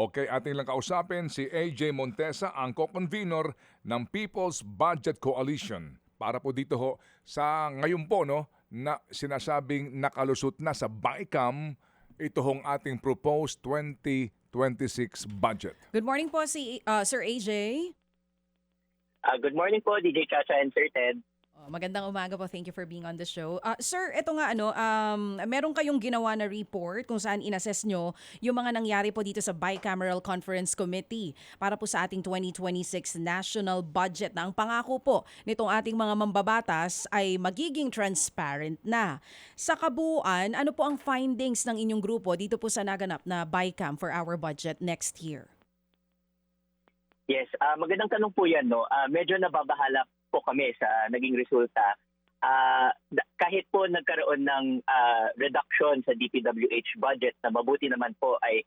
Okay, ating lang kausapin si AJ Montesa, ang co-convenor ng People's Budget Coalition. Para po dito ho sa ngayon po no, na sinasabing nakalusot na sa BICAM ito hong ating proposed 2026 budget. Good morning po si Sir AJ. Good morning po, DJ Chacha and Sir Ted. Magandang umaga po. Thank you for being on the show. Sir, ito nga meron kayong ginawa na report kung saan inassess nyo yung mga nangyari po dito sa Bicameral Conference Committee para po sa ating 2026 national budget na ang pangako po nitong ating mga mambabatas ay magiging transparent na. Sa kabuuan, ano po ang findings ng inyong grupo dito po sa naganap na Bicam for our budget next year? Yes, magandang tanong po yan. No? Medyo nababahala po kami sa naging resulta. Kahit po nagkaroon ng reduction sa DPWH budget na mabuti naman po ay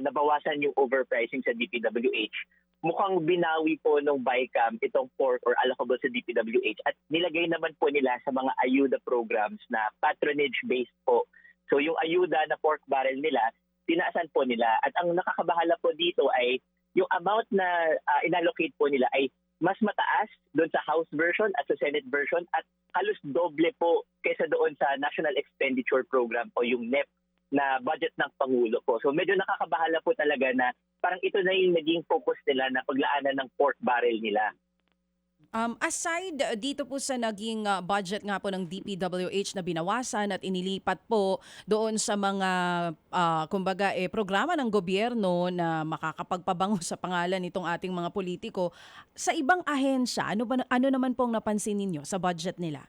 nabawasan yung overpricing sa DPWH, mukhang binawi po ng BICAM itong pork or allocable sa DPWH at nilagay naman po nila sa mga ayuda programs na patronage-based po. So yung ayuda na pork barrel nila, tinaasan po nila. At ang nakakabahala po dito ay yung amount na inallocate po nila ay mas mataas doon sa House version at sa Senate version at halos doble po kaysa doon sa National Expenditure Program o yung NEP na budget ng Pangulo po. So medyo nakakabahala po talaga na parang ito na yung naging focus nila na paglaanan ng pork barrel nila. Aside dito po sa naging budget nga po ng DPWH na binawasan at inilipat po doon sa mga programa ng gobyerno na makakapagpabango sa pangalan nitong ating mga politiko, sa ibang ahensya, ano naman pong napansin ninyo sa budget nila?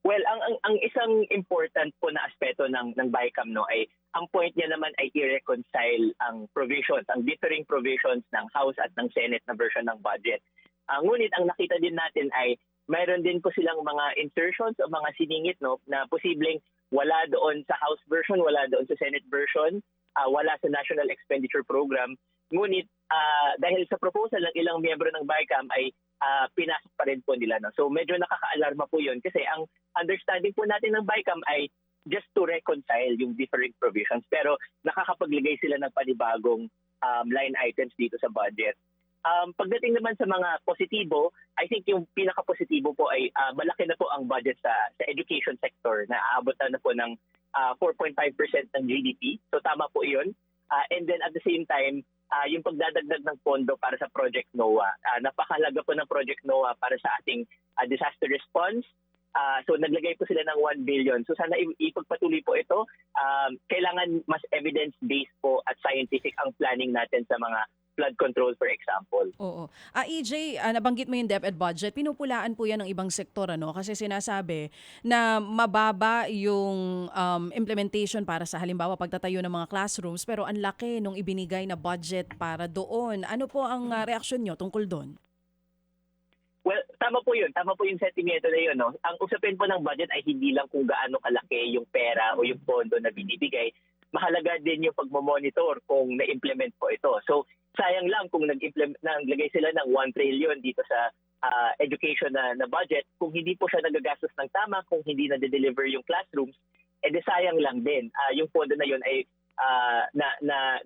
Well, ang isang important po na aspeto ng BICAM no ay ang point niya naman ay i-reconcile ang provisions, ang differing provisions ng House at ng Senate na version ng budget. Ngunit ang nakita din natin ay mayroon din po silang mga insertions o mga siningit no na posibleng wala doon sa House version, wala doon sa Senate version, wala sa National Expenditure Program. Ngunit dahil sa proposal ng ilang miyembro ng BICAM ay pinasok pa rin po nila. No? So medyo nakaka-alarma po yun kasi ang understanding po natin ng BICAM ay just to reconcile yung different provisions pero nakakapaglagay sila ng panibagong line items dito sa budget. Pagdating naman sa mga positibo, I think yung pinaka-positibo po ay malaki na po ang budget sa education sector na aabot na po ng 4.5% ng GDP. So tama po iyon. And then at the same time, yung pagdadagdag ng pondo para sa Project NOAA. Napakahalaga po ng Project NOAA para sa ating disaster response. So naglagay po sila ng 1 billion. So sana ipagpatuloy po ito. Kailangan mas evidence-based po at scientific ang planning natin sa mga flood control, for example. Oo. EJ, nabanggit mo yung DepEd budget. Pinupulaan po yan ng ibang sektor, ano? Kasi sinasabi na mababa yung implementation para sa halimbawa pagtatayo ng mga classrooms pero ang laki nung ibinigay na budget para doon. Ano po ang reaksyon nyo tungkol doon? Well, tama po yun. Tama po yung sentimento na yun. No? Ang usapin po ng budget ay hindi lang kung gaano kalaki yung pera o yung pondo na binibigay. Mahalaga din yung pagmamonitor kung na-implement po ito. So, sayang lang kung naglagay sila ng 1 trillion dito sa education na budget, kung hindi po siya nagagastos ng tama, kung hindi na-deliver yung classrooms, edi sayang lang din. Yung pondo na yun ay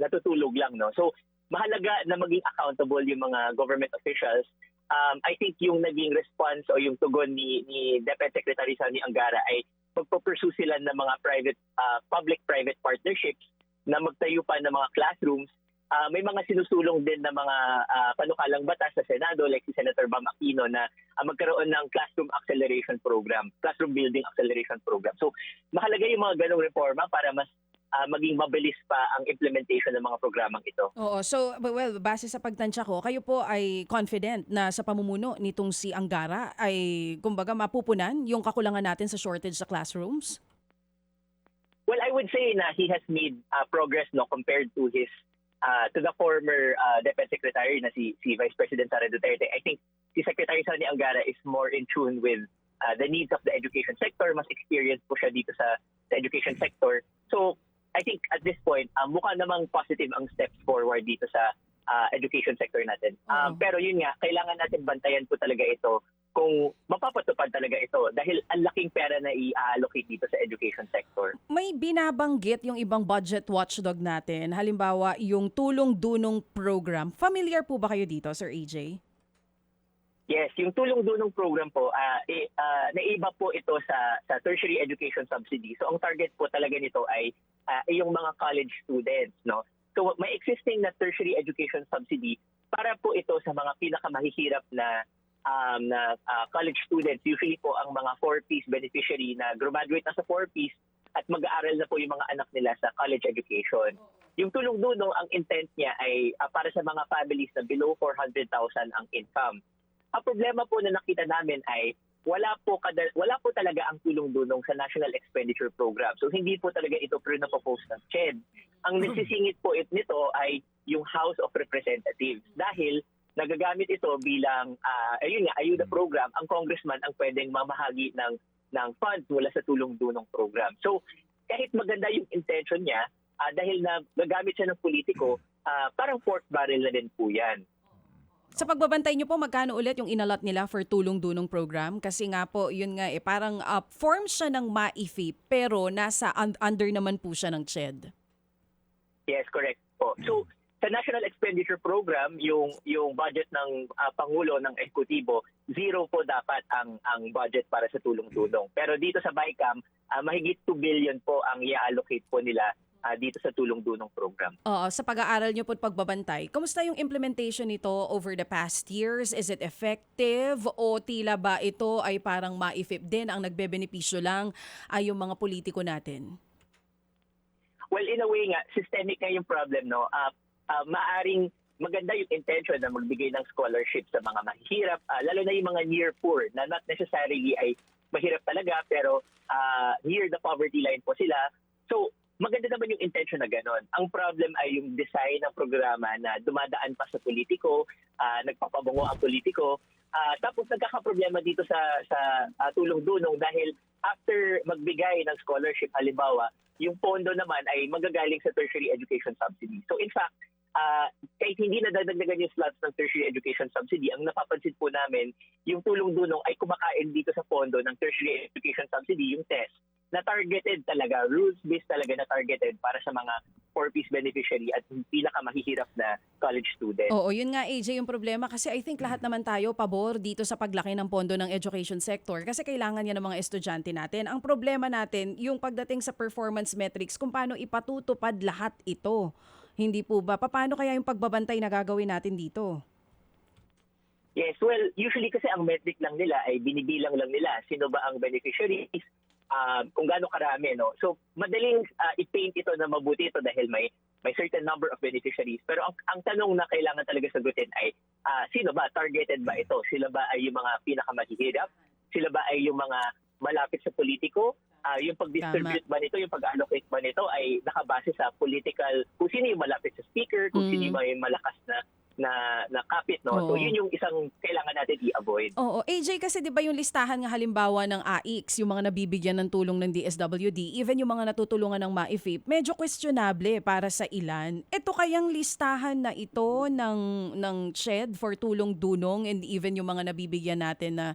natutulog lang. No? So, mahalaga na maging accountable yung mga government officials. I think yung naging response o yung tugon ni DepEd Secretary Sani Angara ay magpo-pursue sila ng mga public-private partnerships na magtayo pa ng mga classrooms. May mga sinusulong din na mga panukalang batas sa Senado like si Senator Bam Aquino na magkaroon ng classroom acceleration program, classroom building acceleration program. So mahalaga yung mga ganong reforma para mas maging mabilis pa ang implementation ng mga programang ito. Oo. So, well, base sa pagtansya ko, kayo po ay confident na sa pamumuno nitong si Angara ay, kumbaga, mapupunan yung kakulangan natin sa shortage sa classrooms? Well, I would say na he has made progress no compared to his to the former DepEd Secretary na si Vice President Sara Duterte. I think si Secretary Sani Angara is more in tune with the needs of the education sector. Mas experienced po siya dito sa education sector. So, I think at this point, mukha namang positive ang steps forward dito sa education sector natin. Pero yun nga, kailangan natin bantayan po talaga ito kung mapapatupad talaga ito dahil ang laking pera na i-allocate dito sa education sector. May binabanggit yung ibang budget watchdog natin. Halimbawa, yung tulong-dunong program. Familiar po ba kayo dito, Sir AJ? Yes, yung tulong-dunong program po, naiba po ito sa tertiary education subsidy. So ang target po talaga nito ay yung mga college students, no? So may existing na tertiary education subsidy para po ito sa mga pinakamahihirap na college students. Usually po ang mga 4Ps beneficiary na graduate na sa 4Ps at mag-aaral na po yung mga anak nila sa college education. Yung tulong-dunong, ang intent niya ay para sa mga families na below 400,000 ang income. Ang problema po na nakita namin ay wala po talaga ang tulong-dunong sa National Expenditure Program. So hindi po talaga ito pre-propose ng CHED. Ang nasisingit po nito ay yung House of Representatives dahil nagagamit ito bilang ayuda program. Ang congressman ang pwedeng mamahagi ng funds mula sa tulong-dunong program. So kahit maganda yung intention niya, dahil na gagamit siya ng politiko, parang pork barrel na din po yan. Sa pagbabantay niyo po, magkano ulit yung inalot nila for tulong-dunong program? Kasi nga po, yun nga parang form siya ng MAIFI pero nasa under naman po siya ng CHED. Yes, correct po. So sa National Expenditure Program, yung budget ng Pangulo ng Ehekutibo, zero po dapat ang budget para sa tulong-tulong. Pero dito sa BICAM, mahigit 2 billion po ang i-allocate po nila dito sa tulong-dunong program. Sa pag-aaral niyo po at pagbabantay, kumusta yung implementation nito over the past years? Is it effective o tila ba ito ay parang maifip din ang nagbebenepisyo lang ay yung mga politiko natin? Well, in a way nga, systemic nga yung problem, no? Maaring maganda yung intention na magbigay ng scholarship sa mga mahihirap, lalo na yung mga near poor na not necessarily ay mahirap talaga pero near the poverty line po sila. So, maganda naman yung intention na gano'n. Ang problem ay yung design ng programa na dumadaan pa sa politiko, nagpapabango ang politiko. Tapos nagkakaproblema dito sa tulong-dunong dahil after magbigay ng scholarship, halimbawa, yung pondo naman ay magagaling sa tertiary education subsidy. So in fact, kahit hindi nadadagdagan yung slots ng tertiary education subsidy, ang napapansin po namin, yung tulong-dunong ay kumakain dito sa pondo ng tertiary education subsidy, yung TES, na targeted talaga, rules-based talaga na targeted para sa mga 4Ps beneficiary at pinakamahihirap na college student. Oo, yun nga AJ yung problema kasi I think lahat naman tayo pabor dito sa paglaki ng pondo ng education sector kasi kailangan yan ng mga estudyante natin. Ang problema natin, yung pagdating sa performance metrics, kung paano ipatutupad lahat ito. Hindi po ba? Paano kaya yung pagbabantay na gagawin natin dito? Yes, well, usually kasi ang metric lang nila ay binibilang lang nila sino ba ang beneficiaries, kung gaano karami, no? So madaling i-paint ito na mabuti ito dahil may certain number of beneficiaries. Pero ang tanong na kailangan talaga sagutin ay sino ba? Targeted ba ito? Sila ba ay yung mga pinakamahihirap? Sila ba ay yung mga malapit sa politiko? Yung pag-distribute ba nito, yung pag-allocate ba nito ay nakabase sa political, kung sino yung malapit sa speaker, kung sino yung malakas na kapit, no? Oo. So yun yung isang kailangan natin i-avoid. Oo, AJ kasi 'di ba yung listahan nga halimbawa ng AIX, yung mga nabibigyan ng tulong ng DSWD, even yung mga natutulungan ng MAIFIP, medyo questionable para sa ilan. Ito kayang listahan na ito ng CHED for tulong-dunong and even yung mga nabibigyan natin na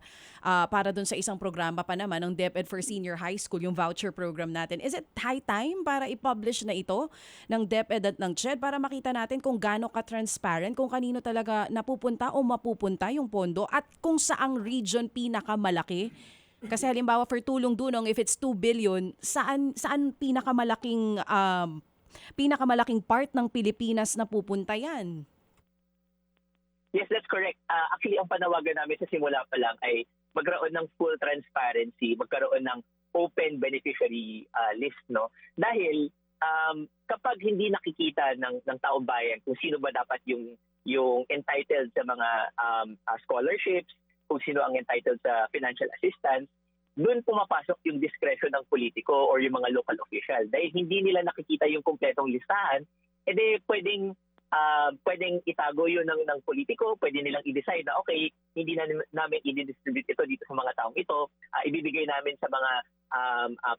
para dun sa isang programa pa naman ng DepEd for Senior High School, yung voucher program natin. Is it high time para i-publish na ito ng DepEd at ng CHED para makita natin kung gaano ka-transparent, kung kanino talaga napupunta o mapupunta yung pondo at kung saang region pinakamalaki? Kasi halimbawa for tulong-dunong, if it's 2 billion, saan pinakamalaking part ng Pilipinas na pupunta yan? Yes, that's correct. Actually, ang panawagan namin sa simula pa lang ay magkaroon ng full transparency, magkaroon ng open beneficiary list, no? Dahil kapag hindi nakikita ng taong bayan kung sino ba dapat yung entitled sa mga scholarships, kung sino ang entitled sa financial assistance, doon pumapasok yung discretion ng politiko or yung mga local official. Dahil hindi nila nakikita yung kumpletong listahan, edi pwedeng itago yun ng politiko, pwede nilang i-decide na okay, hindi na namin i-distribute ito dito sa mga taong ito, ibibigay namin sa mga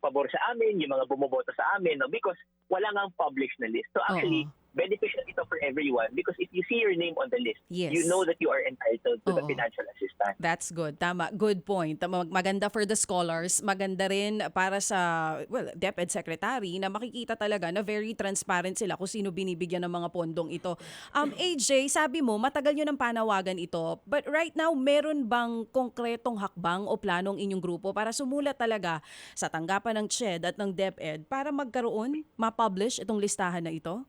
pabor sa amin, yung mga bumoboto sa amin, no? Because wala nga published na list. So actually, beneficial ito for everyone because if you see your name on the list, Yes. you know that you are entitled to the Oo. financial assistance. That's good. Tama. Good point. Maganda for the scholars. Maganda rin para sa, DepEd Secretary na makikita talaga na very transparent sila kung sino binibigyan ng mga pondong ito. AJ, sabi mo, matagal yun ang panawagan ito. But right now, meron bang konkretong hakbang o planong inyong grupo para sumulat talaga sa tanggapan ng CHED at ng DepEd para magkaroon, ma-publish itong listahan na ito?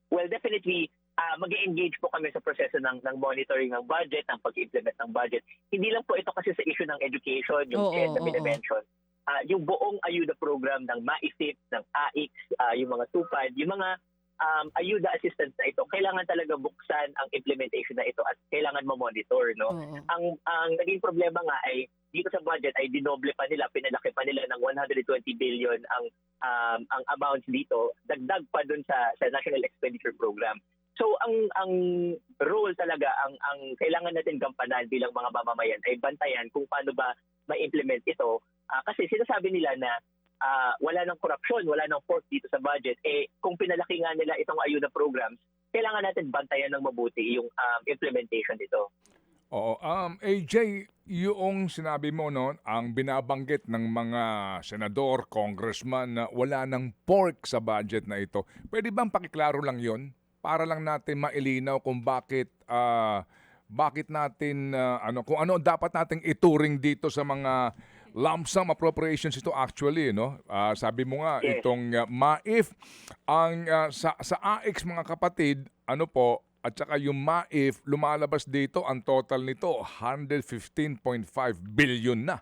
Well, definitely, mag-engage po kami sa proseso ng monitoring ng budget, ng pag-implement ng budget. Hindi lang po ito kasi sa issue ng education, yung CHED na bine-mention. Yung buong ayuda program ng MAIFIP, ng AIX, yung mga TUPAD, yung mga ayuda assistance na ito, kailangan talaga buksan ang implementation na ito at kailangan ma-monitor. No? Oo. Ang naging problema nga ay dito sa budget ay dinoble pa nila, pinalaki pa nila ng 120 billion ang amounts dito, dagdag pa dun sa National Expenditure Program. So ang role talaga, ang kailangan natin gampanan bilang mga mamamayan ay bantayan kung paano ba ma-implement ito. Kasi sinasabi nila na wala ng korupsyon, wala ng pork dito sa budget. Kung pinalaki nga nila itong ayuda programs, kailangan natin bantayan ng mabuti yung implementation nito. Oo, AJ, yung sinabi mo no, ang binabanggit ng mga senador, congressman na wala ng pork sa budget na ito. Pwede bang pakiklaro lang 'yon para lang natin mailinaw kung bakit natin kung ano dapat nating ituring dito sa mga lump sum appropriations ito actually, no? Sabi mo nga Yes. itong MAIF ang sa AIX mga kapatid, ano po, at saka yung MAIF, lumalabas dito ang total nito 115.5 billion na.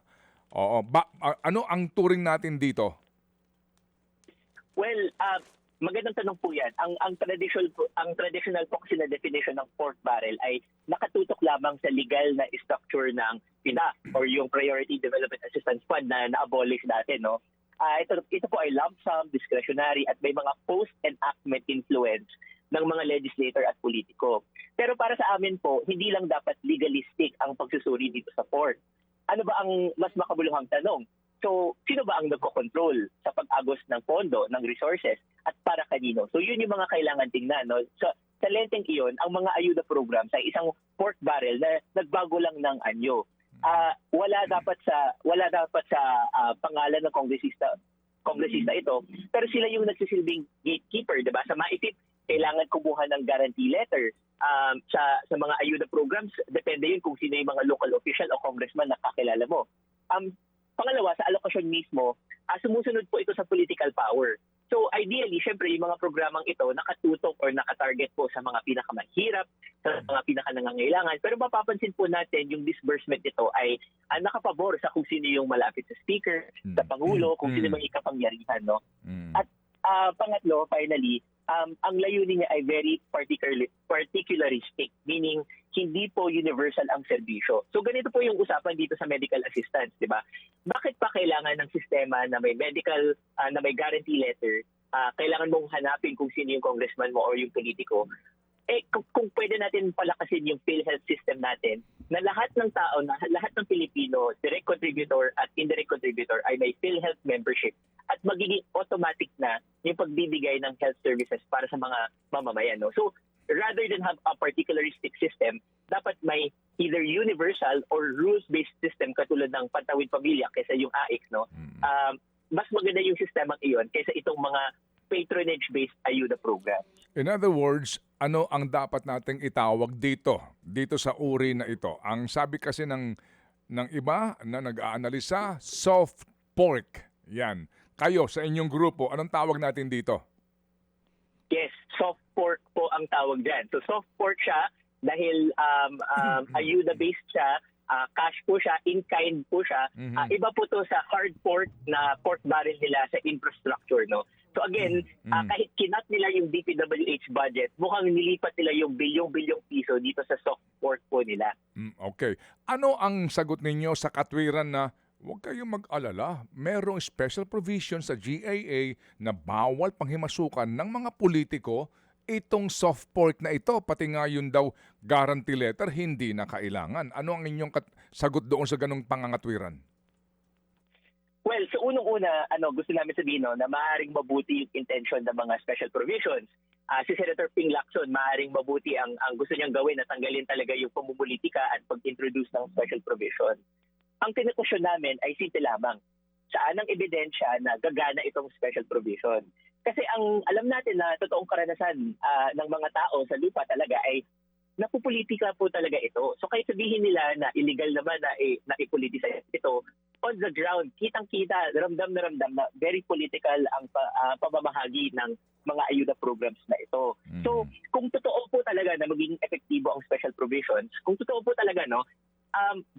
Oo, ano ang turing natin dito? Well, magandang tanong po 'yan. Ang traditional po kasi na definition ng pork barrel ay nakatutok lamang sa legal na structure ng PIDA or yung Priority Development Assistance Fund na na-abolish dati, no. Ito po ay lump sum, discretionary at may mga post-enactment influence ng mga legislator at politiko. Pero para sa amin po, hindi lang dapat legalistic ang pagsusuri dito sa pork. Ano ba ang mas makabuluhang tanong? So, sino ba ang nagko-control sa pag-agos ng pondo, ng resources, at para kanino? So, yun yung mga kailangan tingnan. No? So, sa lenteng iyon, ang mga ayuda programs ay isang pork barrel na nagbago lang ng anyo. Wala dapat sa pangalan ng kongresista ito, pero sila yung nagsisilbing gatekeeper, 'di ba? Sa MAIFIP, kailangan kumuha ng guarantee letter. Sa mga ayuda programs, depende yun kung sino yung mga local official o congressman na kakilala mo. Pangalawa, sa allocation mismo, sumusunod po ito sa political power. So ideally, syempre, yung mga programang ito nakatutok or nakatarget po sa mga pinakamahirap, sa mga pinakanangangailangan. Pero mapapansin po natin yung disbursement nito ay nakapabor sa kung sino yung malapit sa speaker, sa pangulo, kung sino yung ikapangyarihan. No? At pangatlo, finally, ang layunin niya ay very particularistic, meaning hindi po universal ang serbisyo. So ganito po yung usapan dito sa medical assistance, di ba? Bakit pa kailangan ng sistema na may medical, na may guarantee letter, kailangan mong hanapin kung sino yung congressman mo or yung politiko? Kung pwede natin palakasin yung PhilHealth system natin, na lahat ng tao, na lahat ng Pilipino, direct contributor at indirect contributor ay may PhilHealth membership at magiging automatic na yung pagbibigay ng health services para sa mga mamamayan. No? So, rather than have a particularistic system, dapat may either universal or rules-based system katulad ng Pantawid Pamilya kaysa yung AIX. No? Mas maganda yung sistema iyon kaysa itong mga patronage-based ayuda program. In other words, ano ang dapat nating itawag dito sa uri na ito? Ang sabi kasi ng iba na nag-aanalisa, soft pork. Yan. Kayo, sa inyong grupo, anong tawag natin dito? Yes, soft pork po ang tawag dyan. So soft pork siya dahil ayuda-based siya, cash po siya, in-kind po siya. Iba po to sa hard pork na pork barrel nila sa infrastructure. No? So again, kahit kinat nila yung DPWH budget, mukhang nilipat nila yung bilyong-bilyong piso dito sa soft pork po nila. Okay. Ano ang sagot ninyo sa katwiran na huwag kayong mag-alala, merong special provision sa GAA na bawal panghimasukan ng mga politiko itong soft pork na ito, pati nga yun daw guarantee letter, hindi na kailangan. Ano ang inyong sagot doon sa ganong pangangatwiran? Well, so unang-una, gusto namin sabihin na maaaring mabuti yung intention ng mga special provisions. si Senator Ping Lacson, maaaring mabuti ang gusto niyang gawin na tanggalin talaga yung pamumulitika at pag-introduce ng special provision. Ang tinukusyon namin ay simple lamang. Saan ang ebidensya na gagana itong special provision? Kasi ang alam natin na totoong karanasan ng mga tao sa lupa talaga ay napupolitika po talaga ito. So kahit sabihin nila na illegal naman na ipoliticize ito, on the ground, kitang-kita, ramdam na very political ang pamamahagi ng mga ayuda programs na ito. So kung totoo po talaga na magiging epektibo ang special provisions, kung totoo po talaga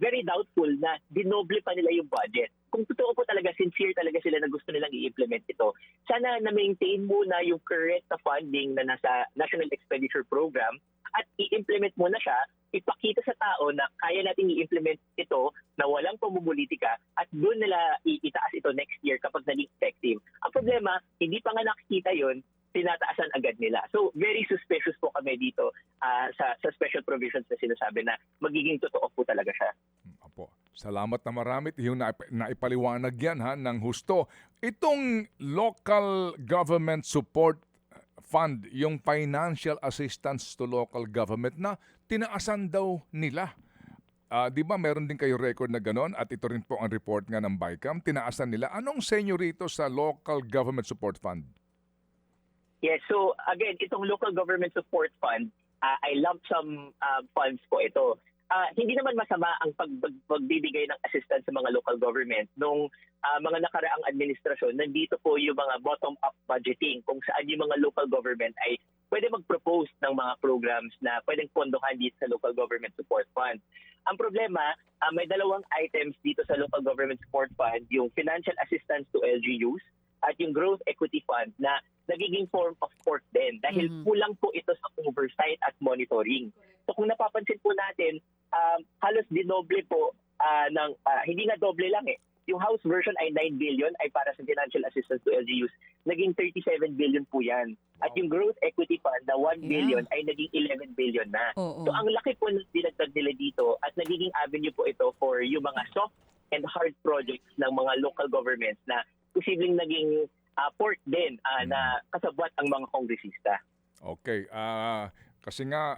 very doubtful na dinoble pa nila yung budget. Kung totoo po talaga, sincere talaga sila na gusto nilang i-implement ito, sana na-maintain muna yung current na funding na nasa National Expenditure Program at i-implement muna siya, ipakita sa tao na kaya nating i-implement ito na walang pamumulitika at doon nila itaas ito next year kapag naging effective. Ang problema, hindi pa nga nakikita yon, tinataasan agad nila. So very suspicious po kami dito sa special provisions na sinasabi na magiging totoo po talaga siya. Apo. Salamat na marami. Yung naipaliwanag yan ng husto. Itong local government support fund, yung financial assistance to local government na tinaasan daw nila. Di ba meron din kayo record na ganon at ito rin po ang report nga ng BICAM, tinaasan nila. Anong senyo rito sa local government support fund? Yes, so again, itong local government support fund, ay lump sum funds po ito. Hindi naman masama ang pagbibigay ng assistance sa mga local government. Nung mga nakaraang administrasyon, nandito po yung mga bottom-up budgeting kung saan yung mga local government ay pwede mag-propose ng mga programs na pwedeng pondohan dito sa local government support fund. Ang problema, may dalawang items dito sa local government support fund, yung financial assistance to LGUs at yung growth equity fund na nagiging form of support din dahil kulang po ito sa oversight at monitoring. So kung napapansin po natin, halos dinoble po hindi nga doble lang Yung House version ay 9 billion ay para sa financial assistance to LGUs. Naging 37 billion po yan. At yung growth equity fund na 1 billion ay naging 11 billion na. Oo. So ang laki po ng dinagdag nila dito at nagiging avenue po ito for yung mga soft and hard projects ng mga local governments na posibleng naging port din na kasabwat ang mga kongresista. Okay. Kasi nga,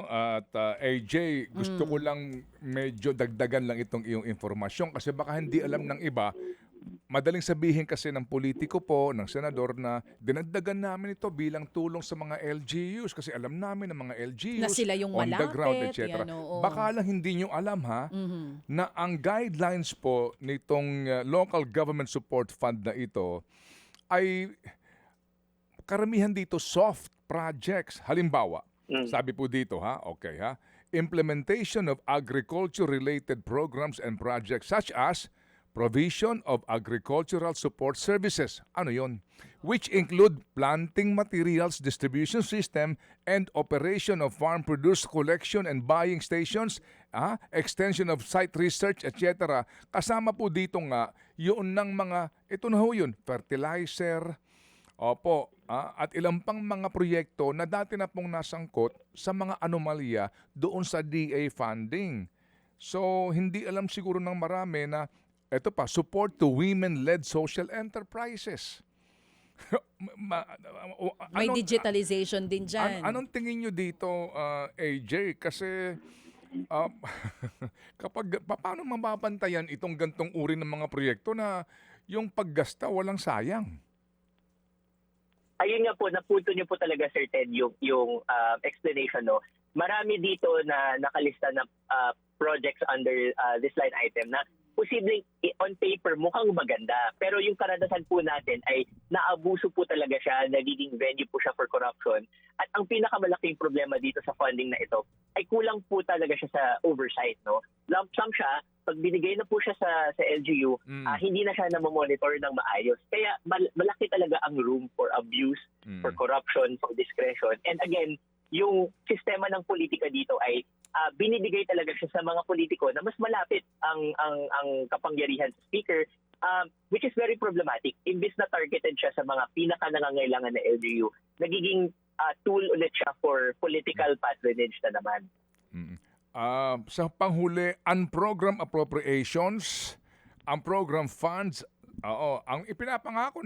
at AJ, gusto ko lang medyo dagdagan lang itong iyong informasyon kasi baka hindi alam ng iba. Madaling sabihin kasi ng politiko po, ng senador na dinagdagan namin ito bilang tulong sa mga LGUs kasi alam namin ng mga LGUs Na sila yung on the ground, malapit, etc. yan, oo. Baka lang hindi nyo alam na ang guidelines po nitong local government support fund na ito ay karamihan dito soft projects. Halimbawa, sabi po dito implementation of agriculture-related programs and projects such as provision of agricultural support services. Ano yon? Which include planting materials distribution system and operation of farm produce collection and buying stations, extension of site research, etc. Kasama po dito nga yun ng mga, ito na ho yun, fertilizer, at ilang pang mga proyekto na dati na pong nasangkot sa mga anomalya doon sa DA funding. So, hindi alam siguro ng marami na ito pa, support to women-led social enterprises. May digitalization din dyan. Anong tingin nyo dito, AJ? Kasi paano mababantayan itong gantong uri ng mga proyekto na yung paggasta walang sayang? Ayun nga po, napunto niyo po talaga, Sir Ted, yung explanation. No? Marami dito na nakalista na projects under this line item na posibleng on paper mukhang maganda. Pero yung karanasan po natin ay naabuso po talaga siya, nagiging venue po siya for corruption. At ang pinakamalaking problema dito sa funding na ito ay kulang po talaga siya sa oversight. No? Lump sum siya, pag binigay na po siya sa LGU, hindi na siya namomonitor ng maayos. Kaya malaki talaga ang room for abuse, for corruption, for discretion. And again, yung sistema ng politika dito ay binibigay talaga siya sa mga politiko na mas malapit ang kapangyarihan sa speaker, which is very problematic. Imbis na targeted siya sa mga pinaka-nangangailangan na LGU, nagiging tool ulit siya for political patronage na naman. Sa panghuli, unprogrammed appropriations, unprogrammed funds, Oo, ang ipinapangako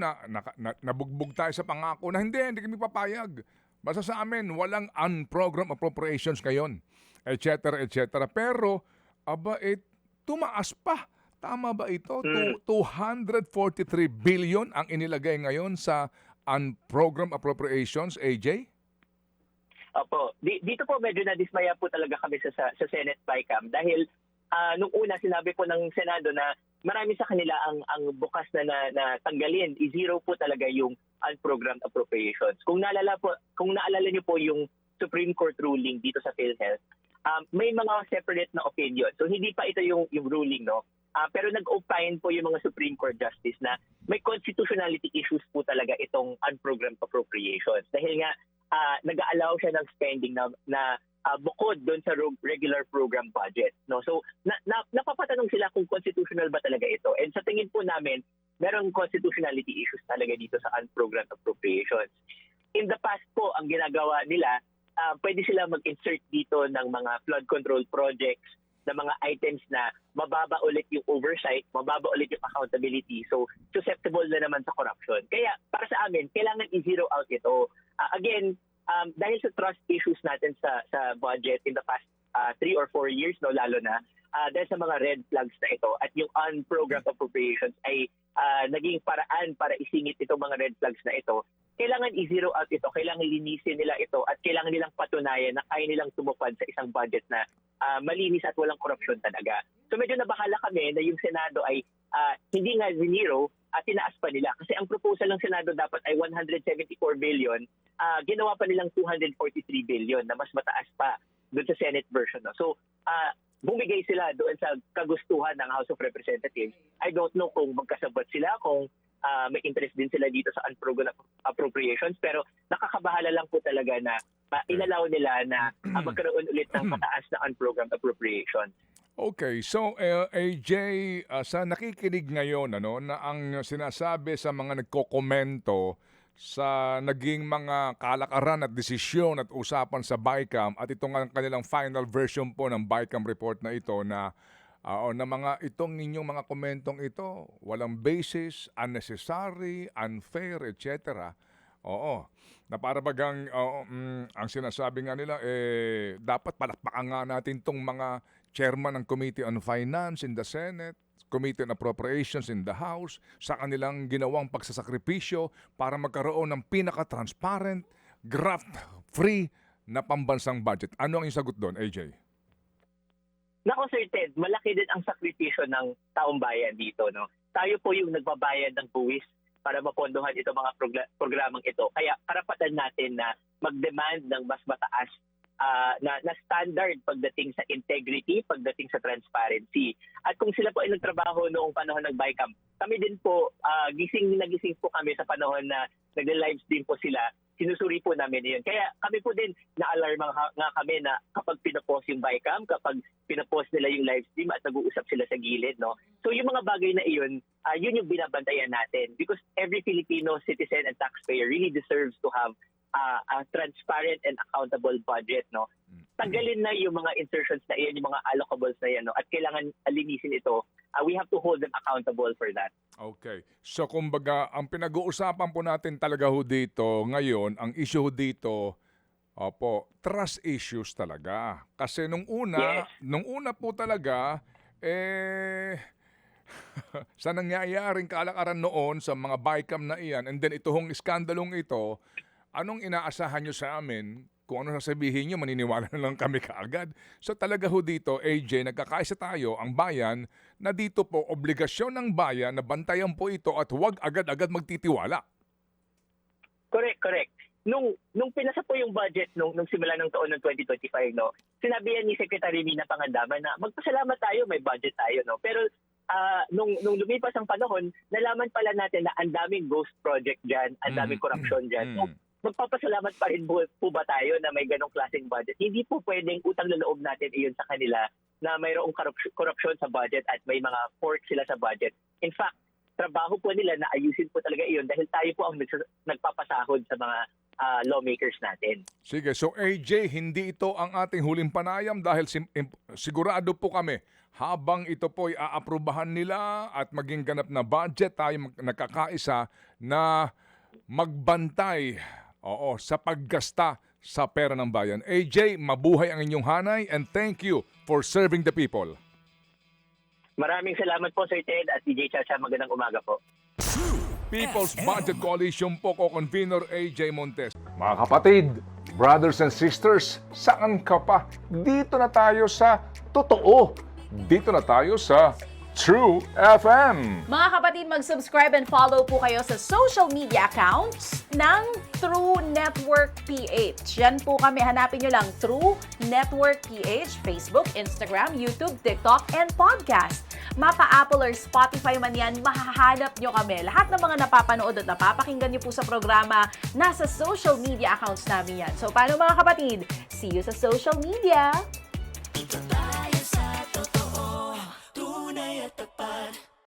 nabugbog tayo sa pangako na hindi kami papayag. Basta sa amin, walang unprogrammed appropriations ngayon, etc. etc. Pero, aba, tumaas pa. Tama ba ito? 243 billion ang inilagay ngayon sa unprogrammed appropriations, AJ? Opo. Dito po medyo nadismaya po talaga kami sa Senate BICAM dahil nung una sinabi po ng Senado na marami sa kanila ang bukas na tanggalin, i-zero po talaga yung unprogrammed appropriations. Kung naalala niyo po yung Supreme Court ruling dito sa PhilHealth, may mga separate na opinion. So hindi pa ito yung ruling, no? Pero nag-opine po yung mga Supreme Court Justice na may constitutionality issues po talaga itong unprogrammed appropriations. Dahil nga nag-allow siya ng spending na bukod doon sa regular program budget. No? So napapatanong sila kung constitutional ba talaga ito. And sa tingin po namin, merong constitutionality issues talaga dito sa unprogrammed appropriations. In the past po, ang ginagawa nila, pwede sila mag-insert dito ng mga flood control projects, na mga items na mababa ulit yung oversight, mababa ulit yung accountability. So, susceptible na naman sa corruption. Kaya, para sa amin, kailangan i-zero out ito. Again, dahil sa trust issues natin sa budget in the past 3 or 4 years, no, lalo na, dahil sa mga red flags na ito at yung unprogrammed appropriations ay naging paraan para isingit itong mga red flags na ito, kailangan i-zero out ito, kailangan linisin nila ito at kailangan nilang patunayan na kaya nilang tumupad sa isang budget na malinis at walang korupsyon talaga. So medyo nabahala kami na yung Senado ay hindi nga zinero at tinaas pa nila. Kasi ang proposal ng Senado dapat ay 174 billion, ginawa pa nilang 243 billion na mas mataas pa doon sa Senate version. No? So bumigay sila doon sa kagustuhan ng House of Representatives. I don't know kung magkasabot sila, kung may interest din sila dito sa unprogrammed appropriations, pero nakakabahala lang po talaga na inalaw nila na magkaroon ulit ng mataas na unprogrammed appropriations. Okay, so AJ, sa nakikinig ngayon na ang sinasabi sa mga nagkokomento sa naging mga kalakaran at desisyon at usapan sa BICAM at itong ang kanilang final version po ng BICAM report na ito na na mga itong inyong mga komentong ito, walang basis, unnecessary, unfair, etc. Oo. Na para bagang ang sinasabi nga nila dapat palakpakan nga natin tong mga chairman ng Committee on Finance in the Senate, Committee on Appropriations in the House sa kanilang ginawang pagsasakripisyo para magkaroon ng pinaka-transparent, graft-free na pambansang budget. Ano ang isagot doon, AJ? Nako Sir Ted, malaki din ang sakripisyo ng taong bayan dito. No? Tayo po yung nagbabayad ng buwis para mapondohan itong mga programang ito. Kaya karapatan natin na mag-demand ng mas mataas na standard pagdating sa integrity, pagdating sa transparency. At kung sila po ay nagtrabaho noong panahon ng BICAM, kami din po, nagising po kami sa panahon na nag-live stream po sila, sinusuri po namin yun. Kaya kami po din na-alarm nga kami na kapag pinapost yung BICAM, kapag pinapost nila yung live stream at nag-uusap sila sa gilid. No? So yung mga bagay na iyon, yun yung binabantayan natin because every Filipino citizen and taxpayer really deserves to have a transparent and accountable budget. No? Tanggalin na yung mga insertions na iyan, yung mga allocables na yan, no? At kailangan alinisin ito. We have to hold them accountable for that. Okay. So kumbaga, ang pinag-uusapan po natin talaga ho dito ngayon, ang issue ho dito, trust issues talaga. Kasi nung una po talaga, sa nangyayaring kalakaran noon sa mga BICAM na iyan, and then ito hong iskandalong ito, anong inaasahan nyo sa amin? Kung ano sasabihin nyo, maniniwala na lang kami kaagad. So talaga ho dito, AJ, nagkakaisa tayo, ang bayan, na dito po, obligasyon ng bayan na bantayan po ito at huwag agad-agad magtitiwala. Correct. Nung pinasa po yung budget nung simula ng taon ng 2025, no, sinabi yan ni Secretary Mina Pangandaman na magpasalamat tayo, may budget tayo. No? Pero nung lumipas ang panahon, nalaman pala natin na ang daming ghost project dyan, ang daming corruption dyan. So, magpapasalamat pa rin po ba tayo na may ganong klaseng budget? Hindi po pwedeng utang na loob natin iyon sa kanila na mayroong korupsyon sa budget at may mga pork sila sa budget. In fact, trabaho po nila na ayusin po talaga iyon dahil tayo po ang nagpapasahod sa mga lawmakers natin. Sige, so AJ, hindi ito ang ating huling panayam dahil sigurado po kami habang ito po ay aaprubahan nila at maging ganap na budget, tayo nagkakaisa na magbantay sa paggasta sa pera ng bayan. AJ, mabuhay ang inyong hanay and thank you for serving the people. Maraming salamat po Sir Ted at DJ Chacha. Magandang umaga po. People's Budget Coalition po co-convener AJ Montes. Mga kapatid, brothers and sisters, saan ka pa? Dito na tayo sa totoo. Dito na tayo sa True FM. Mga kapatid, mag-subscribe and follow po kayo sa social media accounts ng True Network PH. Yan po kami. Hanapin nyo lang True Network PH, Facebook, Instagram, YouTube, TikTok, and podcast. Mapa Apple or Spotify man yan, mahahanap nyo kami. Lahat ng mga napapanood at napapakinggan nyo po sa programa, nasa social media accounts namin yan. So, paano mga kapatid? See you sa social media!